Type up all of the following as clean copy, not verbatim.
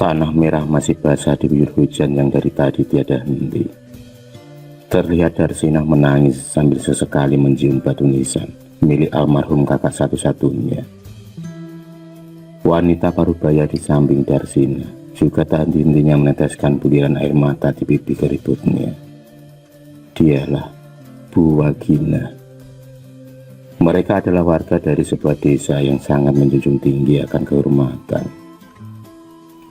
Tanah merah masih basah diguyur hujan yang dari tadi tiada henti. Terlihat Darsinah menangis sambil sesekali mencium batu nisan milik almarhum kakak satu-satunya. Wanita parubaya di samping Darsinah juga tak henti-hentinya meneteskan butiran air mata di pipi keriputnya. Dialah Bu Wagina. Mereka adalah warga dari sebuah desa yang sangat menjunjung tinggi akan kehormatan.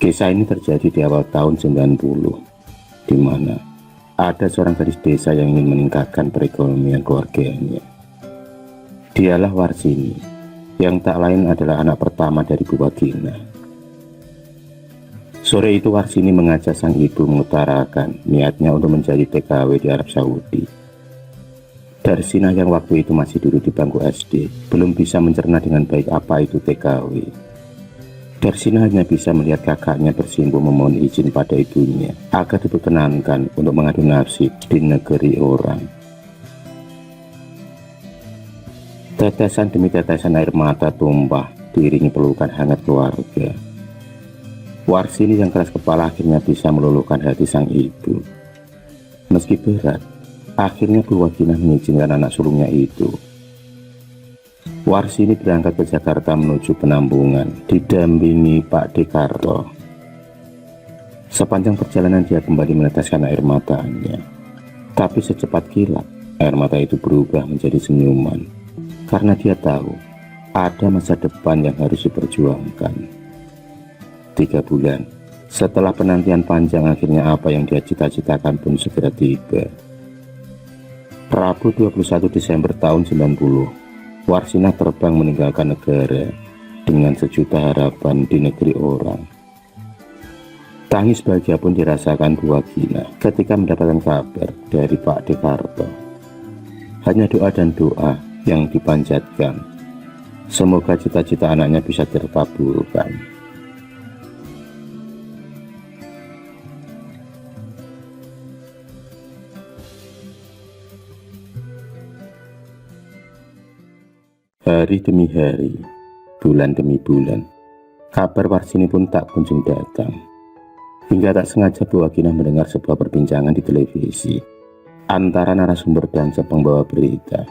Kisah ini terjadi di awal tahun 90, di mana ada seorang gadis desa yang ingin meningkatkan perekonomian keluarganya. Dialah Warsini, yang tak lain adalah anak pertama dari Bu Wagina. Sore itu Warsini mengajak sang ibu mengutarakan niatnya untuk menjadi TKW di Arab Saudi. Darsinah yang waktu itu masih duduk di bangku SD, belum bisa mencerna dengan baik apa itu TKW. Darsinah hanya bisa melihat kakaknya bersimpuh memohon izin pada ibunya agar diperkenankan untuk mengadu nasib di negeri orang. Tetesan demi tetesan air mata tumpah diiringi pelukan hangat keluarga. Warsini yang keras kepala akhirnya bisa meluluhkan hati sang ibu. Meski berat, akhirnya Bu Wagina mengizinkan anak sulungnya itu. Warsini berangkat ke Jakarta menuju penampungan, didampingi Pak Dekarto. Sepanjang perjalanan dia kembali meneteskan air matanya. Tapi secepat kilat, air mata itu berubah menjadi senyuman. Karena dia tahu, ada masa depan yang harus diperjuangkan. 3 bulan, setelah penantian panjang akhirnya apa yang dia cita-citakan pun segera tiba. Rabu 21 Desember tahun 90. Warsinah terbang meninggalkan negara dengan sejuta harapan di negeri orang. Tangis bahagia pun dirasakan Bu Wagina ketika mendapatkan kabar dari Pak Dekarto. Hanya doa dan doa yang dipanjatkan. Semoga cita-cita anaknya bisa terkabulkan. Hari demi hari, bulan demi bulan, kabar Warsini pun tak kunjung datang. Hingga tak sengaja Bu Wagina mendengar sebuah perbincangan di televisi antara narasumber dan pembawa berita.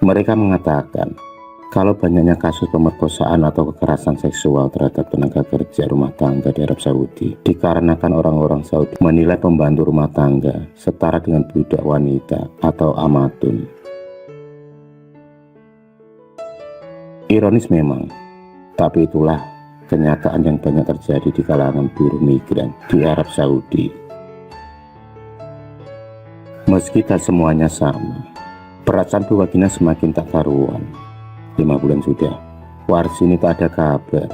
Mereka mengatakan kalau banyaknya kasus pemerkosaan atau kekerasan seksual terhadap tenaga kerja rumah tangga di Arab Saudi dikarenakan orang-orang Saudi menilai pembantu rumah tangga setara dengan budak wanita atau amatun. Ironis memang, tapi itulah kenyataan yang banyak terjadi di kalangan buruh migran di Arab Saudi. Meski tak semuanya sama, perasaan Bu Wagina semakin tak karuan. 5 bulan sudah, Warsini tak ada kabar.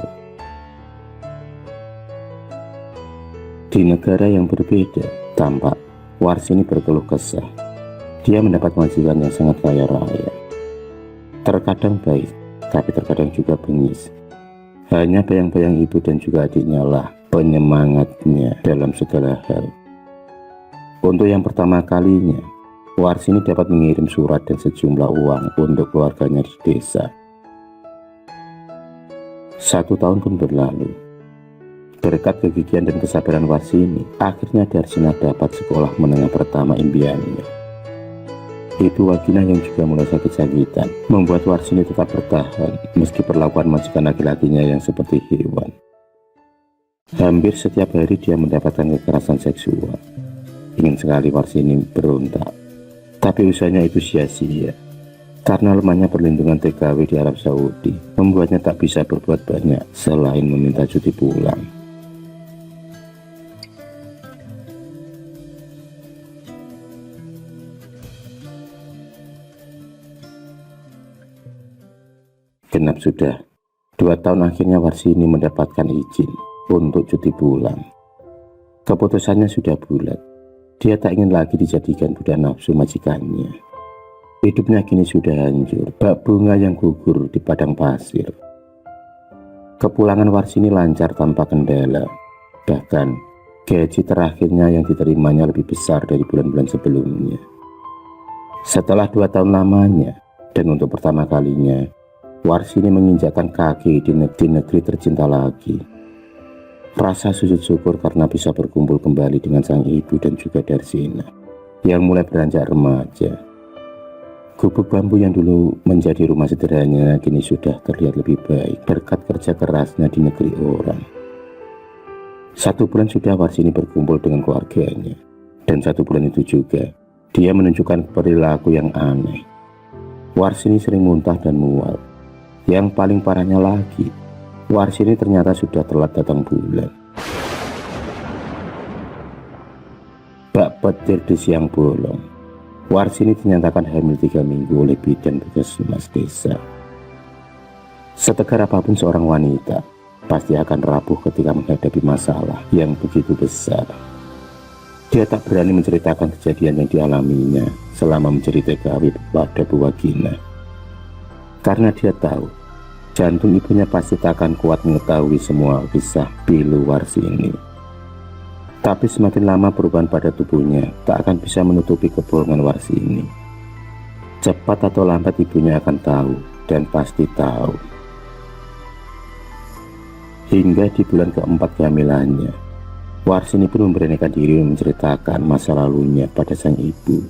Di negara yang berbeda, tampak Warsini berkeluh kesah. Dia mendapat majikan yang sangat kaya raya. Terkadang baik, tapi terkadang juga bengis. Hanya bayang-bayang ibu dan juga adiknya lah penyemangatnya dalam segala hal. Untuk yang pertama kalinya, Warsini dapat mengirim surat dan sejumlah uang untuk keluarganya di desa. 1 tahun pun berlalu. Berkat kegigihan dan kesabaran Warsini, akhirnya Darsinah dapat sekolah menengah pertama impiannya. Ibu Wagina yang juga mulai sakit-sakitan membuat Warsini tetap bertahan meski perlakuan majikan laki-lakinya yang seperti hewan. Hampir setiap hari dia mendapatkan kekerasan seksual. Ingin sekali Warsini berontak, tapi usahanya itu sia-sia. Karena lemahnya perlindungan TKW di Arab Saudi membuatnya tak bisa berbuat banyak selain meminta cuti pulang. Genap sudah 2 tahun akhirnya Warsini mendapatkan izin untuk cuti pulang. Keputusannya sudah bulat. Dia tak ingin lagi dijadikan budak nafsu majikannya. Hidupnya kini sudah hancur, bak bunga yang gugur di padang pasir. Kepulangan Warsini lancar tanpa kendala. Bahkan gaji terakhirnya yang diterimanya lebih besar dari bulan-bulan sebelumnya. Setelah 2 tahun lamanya dan untuk pertama kalinya, Warsini menginjakkan kaki di negeri tercinta lagi. Rasa sujud syukur karena bisa berkumpul kembali dengan sang ibu dan juga Darsina yang mulai beranjak remaja. Gubuk bambu yang dulu menjadi rumah sederhana kini sudah terlihat lebih baik berkat kerja kerasnya di negeri orang. 1 bulan sudah Warsini berkumpul dengan keluarganya, dan 1 bulan itu juga dia menunjukkan perilaku yang aneh. Warsini sering muntah dan mual. Yang paling parahnya lagi, Warsini ternyata sudah telat datang bulan. Bak petir di siang bolong, Warsini dinyatakan hamil 3 minggu oleh bidan puskesmas desa. Setegar apapun seorang wanita, pasti akan rapuh ketika menghadapi masalah yang begitu besar. Dia tak berani menceritakan kejadian yang dialaminya selama menjadi TKW pada Bu Wagina. Karena dia tahu, jantung ibunya pasti tak akan kuat mengetahui semua kisah pilu Warsini. Tapi semakin lama perubahan pada tubuhnya tak akan bisa menutupi kebohongan Warsini. Cepat atau lambat ibunya akan tahu, dan pasti tahu. Hingga di bulan ke-4 kehamilannya, Warsini pun memberanikan diri menceritakan masa lalunya pada sang ibu.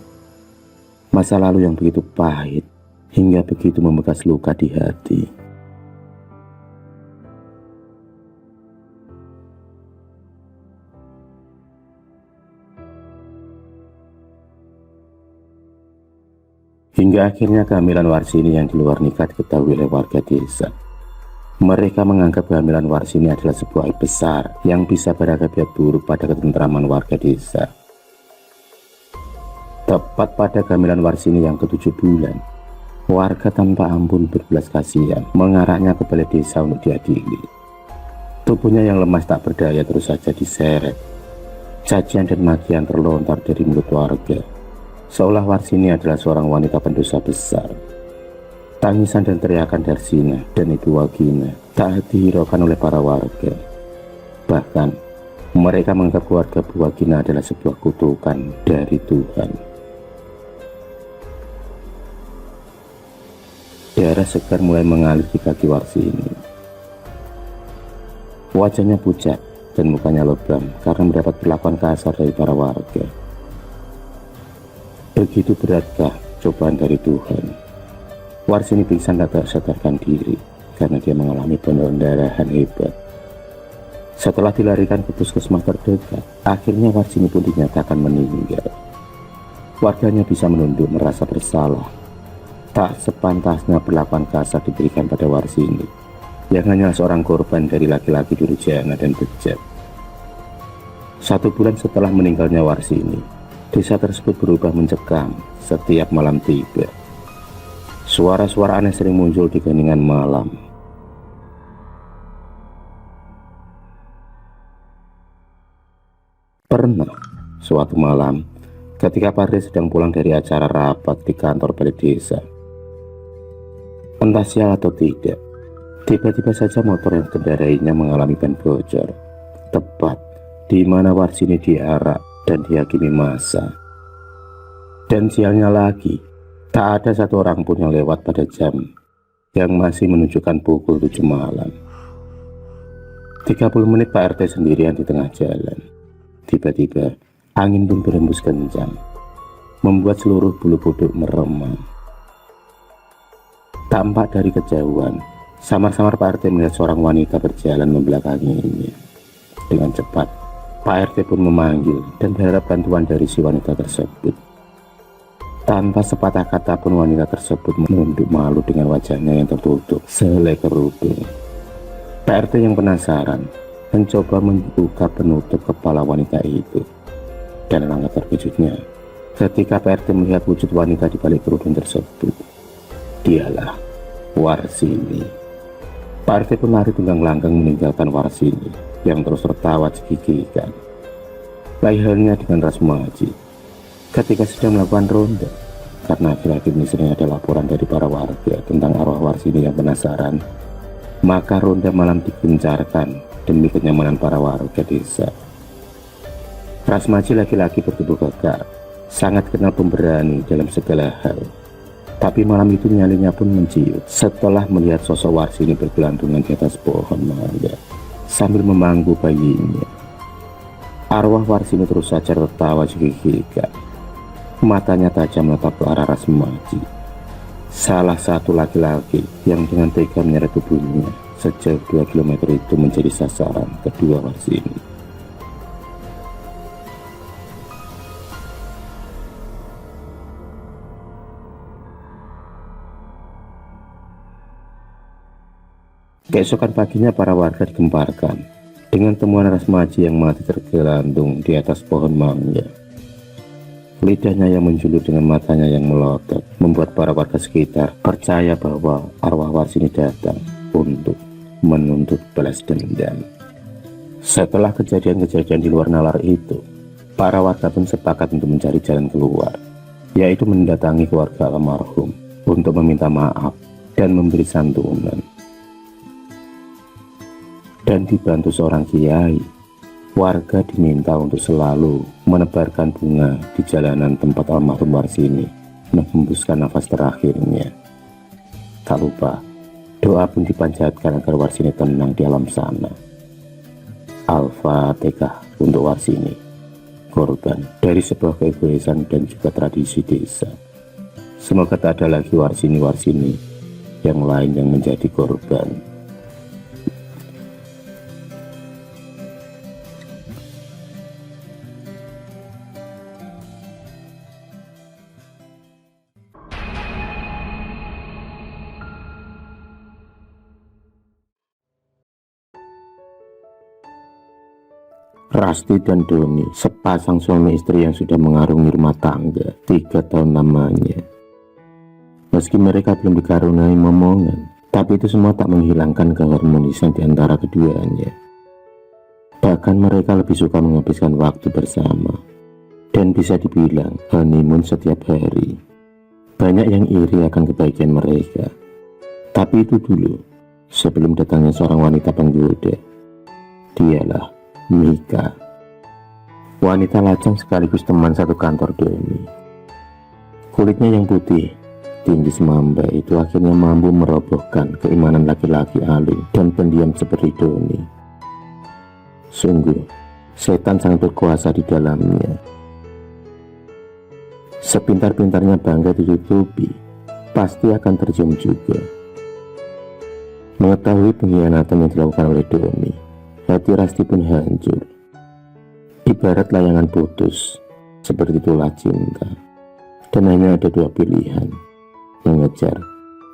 Masa lalu yang begitu pahit, hingga begitu membekas luka di hati. Hingga akhirnya kehamilan Warsini yang di luar nikah diketahui oleh warga desa. Mereka menganggap kehamilan Warsini adalah sebuah aib besar yang bisa berakibat buruk pada ketentraman warga desa. Tepat pada kehamilan Warsini yang ke-7 bulan, warga tanpa ampun berbelas kasihan mengarahnya ke balai desa untuk diadili. Tubuhnya yang lemas tak berdaya terus saja diseret. Cacian dan makian terlontar dari mulut warga, seolah Warsini adalah seorang wanita pendosa besar. Tangisan dan teriakan Darsina dan Ibu Wagina tak dihiraukan oleh para warga. Bahkan mereka menganggap keluarga Bu Wagina adalah sebuah kutukan dari Tuhan. Darah segar mulai mengalir di kaki Warsini. Wajahnya pucat dan mukanya lebam karena mendapat perlakuan kasar dari para warga. Begitu beratkah cobaan dari Tuhan? Warsini pingsan tak sadarkan diri karena dia mengalami pendarahan hebat. Setelah dilarikan ke puskesmas terdekat, akhirnya Warsini pun dinyatakan meninggal. Warganya bisa menunduk merasa bersalah. Tak sepantasnya perlakuan kasar diberikan pada Warsini yang hanyalah seorang korban dari laki-laki durjana dan bejat. 1 bulan setelah meninggalnya Warsini, desa tersebut berubah mencekam setiap malam tiba. Suara-suara aneh sering muncul di keheningan malam. Pernah suatu malam, ketika Pak RT sedang pulang dari acara rapat di kantor balai desa, entah sial atau tidak, tiba-tiba saja motor yang dikendarainya mengalami ban bocor, tepat di mana Warsini diarak dan dihakimi massa. Dan sialnya lagi, tak ada satu orang pun yang lewat pada jam yang masih menunjukkan pukul 7 malam. 30 menit Pak RT sendirian di tengah jalan. Tiba-tiba angin pun berembus kencang, membuat seluruh bulu kuduk meremang. Tampak dari kejauhan, samar-samar Pak RT melihat seorang wanita berjalan membelakanginya. Dengan cepat, Pak RT pun memanggil dan berharap bantuan dari si wanita tersebut. Tanpa sepatah kata pun wanita tersebut menunduk malu dengan wajahnya yang tertutup sehelai kerudung. Pak RT yang penasaran mencoba membuka penutup kepala wanita itu. Dan alangkah terkejutnya ketika Pak RT melihat wujud wanita di balik kerudung tersebut. Dialah Warsini. Pak RT pun lari tunggang langgang meninggalkan Warsini yang terus tertawa cekikikan. Lain halnya dengan Rasmaji ketika sedang melakukan ronda, karena akhir-akhir ini sering ada laporan dari para warga tentang arwah Warsini yang penasaran, maka ronda malam digencarkan demi kenyamanan para warga desa. Rasmaji laki-laki bertubuh gagah, sangat kenal pemberani dalam segala hal. Tapi malam itu nyalinya pun menciut setelah melihat sosok Warsini bergelantungan di atas pohon mangga sambil memangku bayinya. Arwah Warsini terus saja tertawa cekik-cekikan. Matanya tajam menatap ke arah Rasmaji, salah satu laki-laki yang dengan tega menyeret tubuhnya sejauh 2 km itu menjadi sasaran kedua Warsini. Keesokan paginya para warga digemparkan dengan temuan Rasmaji yang mati tergelantung di atas pohon mangga. Lidahnya yang menjulur dengan matanya yang melotot membuat para warga sekitar percaya bahwa arwah Warsini datang untuk menuntut balas dendam. Setelah kejadian-kejadian di luar nalar itu, para warga pun sepakat untuk mencari jalan keluar, yaitu mendatangi keluarga almarhum untuk meminta maaf dan memberi santunan. Dan dibantu seorang kiai, warga diminta untuk selalu menebarkan bunga di jalanan tempat almarhum Warsini menghembuskan nafas terakhirnya. Tak lupa, doa pun dipanjatkan agar Warsini tenang di alam sana. Al-Fatihah untuk Warsini, korban dari sebuah keegoisan dan juga tradisi desa. Semoga tak ada lagi Warsini-Warsini yang lain yang menjadi korban. Rasti dan Doni, sepasang suami istri yang sudah mengarungi rumah tangga 3 tahun lamanya. Meski mereka belum dikaruniai momongan, tapi itu semua tak menghilangkan keharmonisan di antara keduanya. Bahkan mereka lebih suka menghabiskan waktu bersama, dan bisa dibilang honeymoon setiap hari. Banyak yang iri akan kebaikan mereka, tapi itu dulu, sebelum datangnya seorang wanita penggoda. Dialah Mika, wanita lajang sekaligus teman satu kantor Doni. Kulitnya yang putih, tinggi semamba itu akhirnya mampu merobohkan keimanan laki-laki alim dan pendiam seperti Doni. Sungguh, setan sangat berkuasa di dalamnya. Sepintar-pintarnya bangga ditutupi, pasti akan tercium juga. Mengetahui pengkhianatan yang dilakukan oleh Doni, hati Rasti pun hancur. Ibarat layangan putus, seperti itulah cinta. Dan hanya ada 2 pilihan, mengejar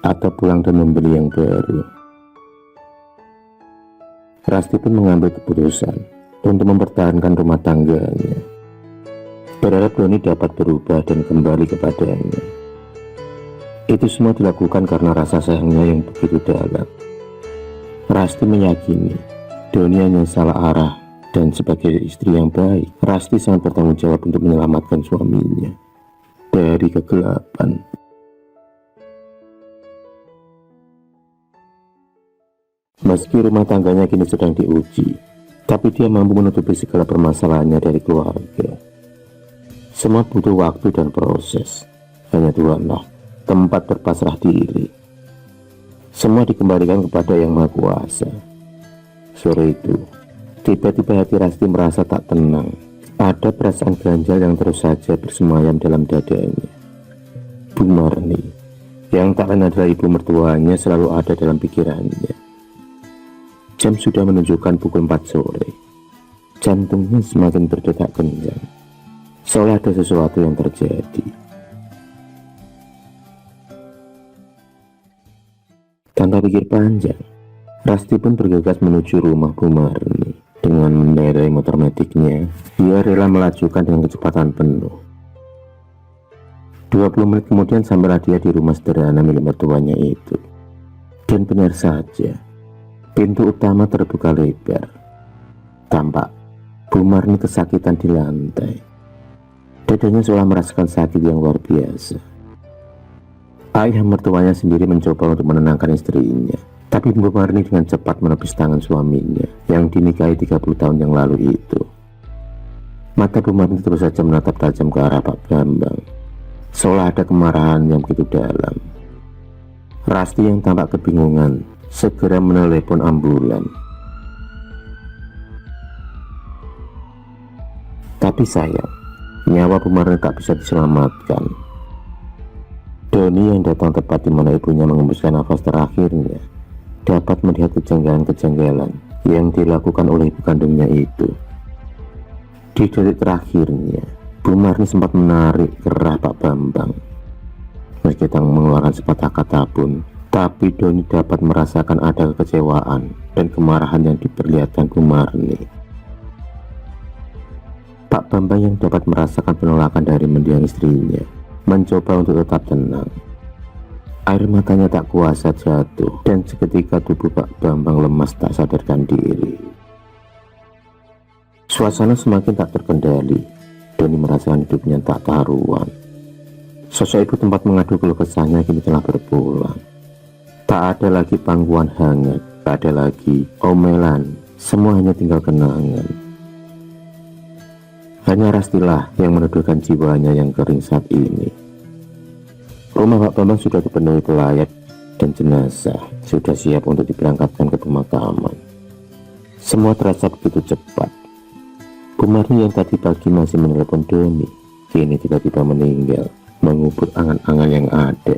atau pulang dan membeli yang baru. Rasti pun mengambil keputusan untuk mempertahankan rumah tangganya, berharap Doni dapat berubah dan kembali kepadanya. Itu semua dilakukan karena rasa sayangnya yang begitu dalam. Rasti meyakini Doni hanya salah arah, dan sebagai istri yang baik, Rasti sangat bertanggung jawab untuk menyelamatkan suaminya dari kegelapan. Meski rumah tangganya kini sedang diuji, tapi dia mampu menutupi segala permasalahannya dari keluarga. Semua butuh waktu dan proses. Hanya Tuhanlah tempat berpasrah diri. Semua dikembalikan kepada Yang Maha Kuasa. Sore itu, tiba-tiba hati Rasti merasa tak tenang. Ada perasaan ganjal yang terus saja bersemayam dalam dadanya. Bu Marni, yang tak lain adalah ibu mertuanya, selalu ada dalam pikirannya. Jam sudah menunjukkan pukul 4 sore. Jantungnya semakin berdetak kencang, seolah ada sesuatu yang terjadi. Tanpa pikir panjang, Rasti pun bergegas menuju rumah Bu Marni. Dengan mengendarai motor metiknya, dia rela melajukan dengan kecepatan penuh. 20 menit kemudian sampailah dia di rumah sederhana milik mertuanya itu. Dan benar saja, pintu utama terbuka lebar. Tampak Bu Marni kesakitan di lantai. Dadanya seolah merasakan sakit yang luar biasa. Ayah mertuanya sendiri mencoba untuk menenangkan istrinya, tapi Bu Marni dengan cepat menepis tangan suaminya yang dinikahi 30 tahun yang lalu itu. Mata Bu Marni terus saja menatap tajam ke arah Pak Bambang, seolah ada kemarahan yang begitu dalam. Rasti yang tampak kebingungan segera menelepon ambulan. Tapi sayang, nyawa Bu Marni tak bisa diselamatkan. Doni yang datang tepat di mana ibunya mengembuskan nafas terakhirnya dapat melihat kejanggalan-kejanggalan yang dilakukan oleh ibu kandungnya itu. Di detik terakhirnya, Bu Marni sempat menarik kerah Pak Bambang. Meski tak mengeluarkan sepatah kata pun, tapi Doni dapat merasakan ada kekecewaan dan kemarahan yang diperlihatkan Bu Marni. Pak Bambang yang dapat merasakan penolakan dari mendiang istrinya mencoba untuk tetap tenang. Air matanya tak kuasa jatuh dan seketika tubuh Pak Bambang lemas tak sadarkan diri. Suasana semakin tak terkendali. Doni merasakan hidupnya tak karuan. Sosok ibu tempat mengadu keluh kesahnya kini telah berpulang. Tak ada lagi pangkuan hangat, tak ada lagi omelan, semua hanya tinggal kenangan. Hanya Rastilah yang meneduhkan jiwanya yang kering saat ini. Rumah Pak Bambang sudah dipenuhi pelayat dan jenazah sudah siap untuk diberangkatkan ke pemakaman. Semua terasa begitu cepat. Bu Marni yang tadi pagi masih menelepon Doni, kini tiba-tiba meninggal, mengubur angan-angan yang ada.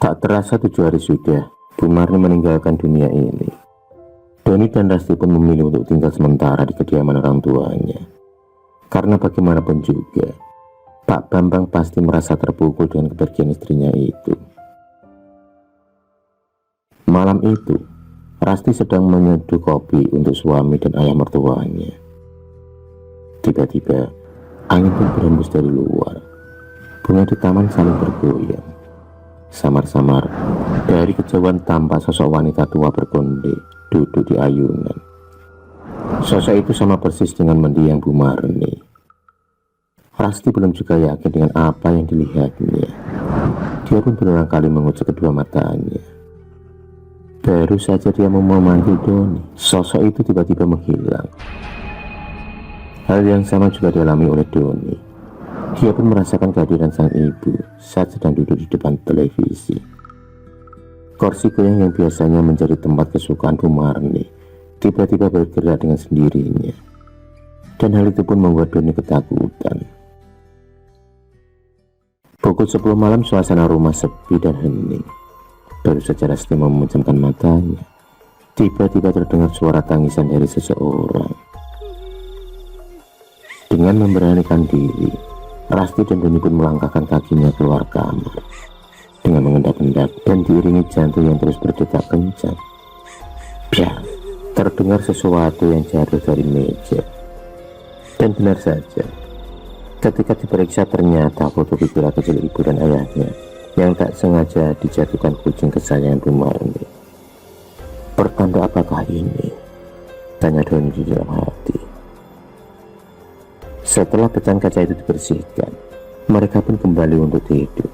Tak terasa 7 hari sudah Bu Marni meninggalkan dunia ini. Doni dan Rasti pun memilih untuk tinggal sementara di kediaman orang tuanya. Karena bagaimanapun juga, Pak Bambang pasti merasa terpukul dengan kepergian istrinya itu. Malam itu, Rasti sedang menyeduh kopi untuk suami dan ayah mertuanya. Tiba-tiba, angin pun berhembus dari luar. Bunga di taman saling bergoyang. Samar-samar, dari kejauhan tampak sosok wanita tua berkonde duduk di ayunan. Sosok itu sama persis dengan mendiang Bu Marni. Rasti belum juga yakin dengan apa yang dilihatnya. Dia pun berulang kali mengucap kedua matanya. Baru saja dia mau memanggil Doni, sosok itu tiba-tiba menghilang. Hal yang sama juga dialami oleh Doni. Dia pun merasakan kehadiran sang ibu saat sedang duduk di depan televisi. Kursi goyang yang biasanya menjadi tempat kesukaan Bu Marni tiba-tiba bergerak dengan sendirinya. Dan hal itu pun membuat Doni ketakutan. Pukul 10 malam suasana rumah sepi dan hening. Baru saja Rasti memejamkan matanya, tiba-tiba terdengar suara tangisan dari seseorang. Dengan memberanikan diri, Rasti dan Doni pun melangkahkan kakinya keluar kamar. Dengan mengendap-endap dan diiringi jantung yang terus berdetak kencang. Biar terdengar sesuatu yang jatuh dari meja. Dan benar saja, ketika diperiksa ternyata foto figura kecil ibu dan ayahnya yang tak sengaja dijatuhkan kucing kesayangan Bu Marni. Pertanda apakah ini? Tanya Doni di dalam hati. Setelah pecahan kaca itu dibersihkan, mereka pun kembali untuk tidur.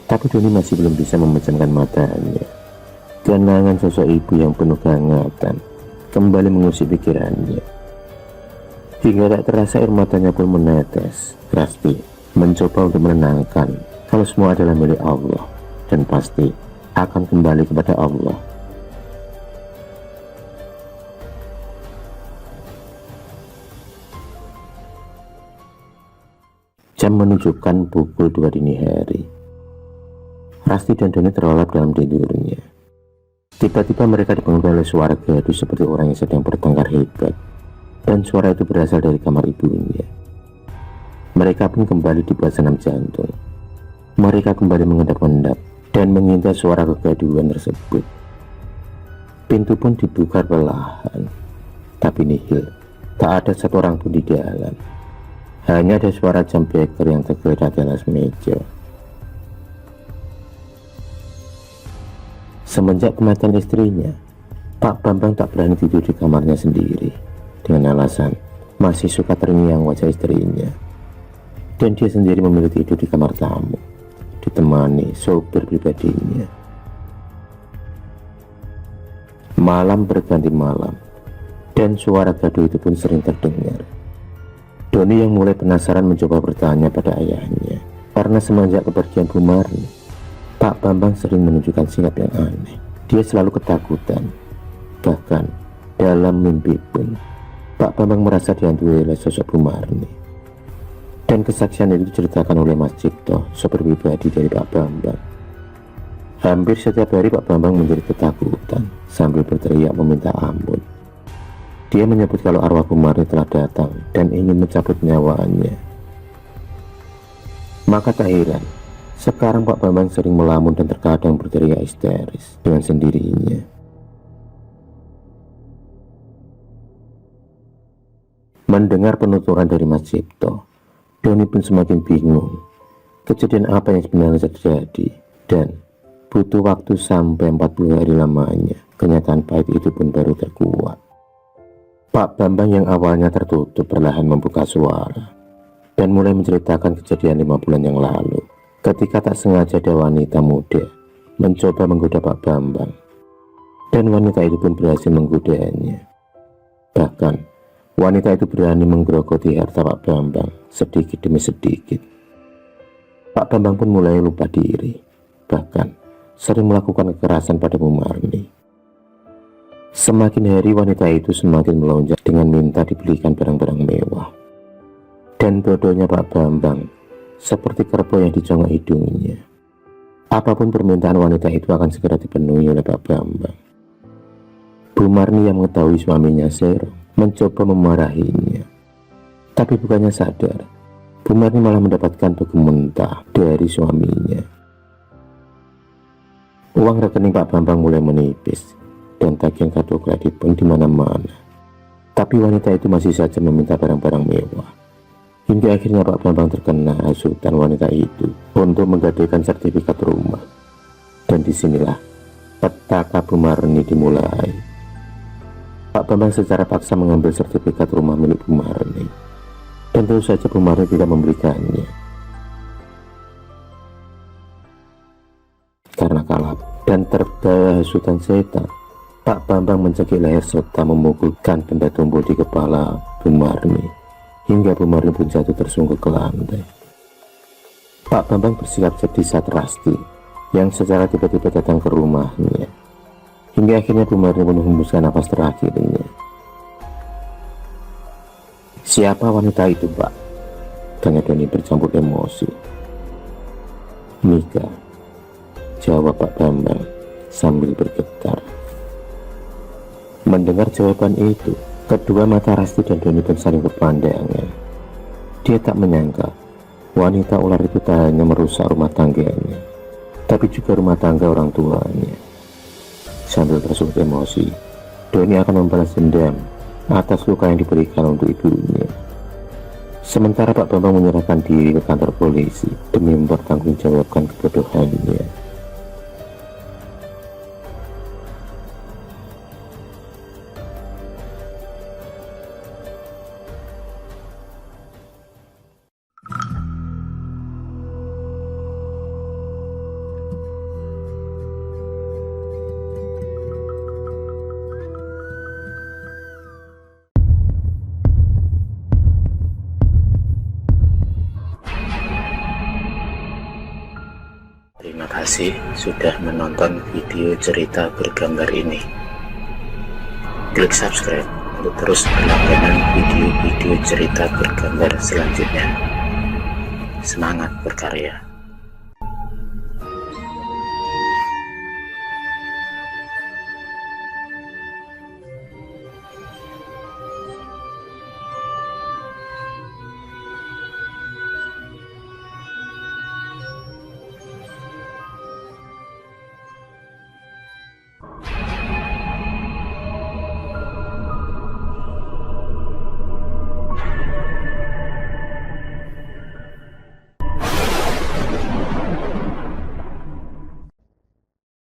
Tapi Doni masih belum bisa memejamkan matanya. Kenangan sosok ibu yang penuh kehangatan kembali mengusik pikirannya. Hingga tak terasa air matanya pun menetes. Rasti mencoba untuk menenangkan kalau semua adalah milik Allah dan pasti akan kembali kepada Allah. Jam menunjukkan pukul 2 dini hari. Rasti dan Doni terlelap dalam tidurnya. Tiba-tiba mereka dibangunkan oleh suara gaduh seperti orang yang sedang bertengkar hebat. Dan suara itu berasal dari kamar ibunya. Mereka pun kembali dibuat senam jantung. Mereka kembali mengendap-endap dan mengintai suara kegaduhan tersebut. Pintu pun dibuka perlahan. Tapi nihil, tak ada satu orang pun di dalam. Hanya ada suara jam beker yang tergeletak di atas meja. Semenjak kematian istrinya, Pak Bambang tak berani tidur di kamarnya sendiri dengan alasan masih suka terngiang wajah istrinya. Dan dia sendiri memilih tidur di kamar tamu, ditemani sopir pribadinya. Malam berganti malam, dan suara gaduh itu pun sering terdengar. Doni yang mulai penasaran mencoba bertanya pada ayahnya, karena semenjak kepergian Bu Marni, Pak Bambang sering menunjukkan sikap yang aneh. Dia selalu ketakutan. Bahkan dalam mimpi pun Pak Bambang merasa dihantui oleh sosok Bu Marni. Dan kesaksian itu diceritakan oleh Mas Cipto, sopir pribadi dari Pak Bambang. Hampir setiap hari Pak Bambang menjadi ketakutan sambil berteriak meminta ampun. Dia menyebut kalau arwah Bu Marni telah datang dan ingin mencabut nyawanya. Maka tak heran, sekarang Pak Bambang sering melamun dan terkadang berteriak histeris dengan sendirinya. Mendengar penuturan dari Mas Cipto, Doni pun semakin bingung kejadian apa yang sebenarnya terjadi, dan butuh waktu sampai 40 hari lamanya kenyataan pahit itu pun baru terkuat. Pak Bambang yang awalnya tertutup perlahan membuka suara dan mulai menceritakan kejadian 5 bulan yang lalu ketika tak sengaja ada wanita muda mencoba menggoda Pak Bambang, dan wanita itu pun berhasil menggodanya. Bahkan wanita itu berani menggerogoti harta Pak Bambang sedikit demi sedikit. Pak Bambang pun mulai lupa diri, bahkan sering melakukan kekerasan pada Bu Marni. Semakin hari wanita itu semakin melonjak dengan minta dibelikan barang-barang mewah. Dan bodohnya Pak Bambang seperti kerbau yang dicongak hidungnya. Apapun permintaan wanita itu akan segera dipenuhi oleh Pak Bambang. Bu Marni yang mengetahui suaminya serong mencoba memarahinya. Tapi bukannya sadar, Bu Marni malah mendapatkan tugu mentah dari suaminya. Uang rekening Pak Bambang mulai menipis dan tagihan kartu kredit pun di mana-mana. Tapi wanita itu masih saja meminta barang-barang mewah. Hingga akhirnya Pak Bambang terkena hasutan wanita itu untuk menggadaikan sertifikat rumah. Dan disinilah petaka Bu Marni dimulai. Pak Bambang secara paksa mengambil sertifikat rumah milik Bu Marni. Dan tentu saja Bu Marni tidak memberikannya. Karena kalap dan terbawa hasutan setan, Pak Bambang mencekik leher serta memukulkan benda tumpul di kepala Bu Marni hingga Bu Marni pun jatuh tersungkur ke lantai. Pak Bambang bersikap sedih saat Rasti yang secara tiba-tiba datang ke rumahnya, hingga akhirnya Bu Marni pun menghembuskan napas terakhirnya. "Siapa wanita itu, Pak?" tanya Doni bercampur emosi. "Mika," jawab Pak Bambang sambil bergetar. Mendengar jawaban itu, kedua mata Rasti dan Doni pun saling berpandangan. Dia tak menyangka wanita ular itu tak hanya merusak rumah tangganya, tapi juga rumah tangga orang tuanya. Sambil tersulut emosi, Doni akan membalas dendam atas luka yang diberikan untuk ibunya. Sementara Pak Bambang menyerahkan diri ke kantor polisi demi mempertanggungjawabkan kebodohannya. Terima kasih sudah menonton video cerita bergambar ini. Klik subscribe untuk terus berlangganan video-video cerita bergambar selanjutnya. Semangat berkarya.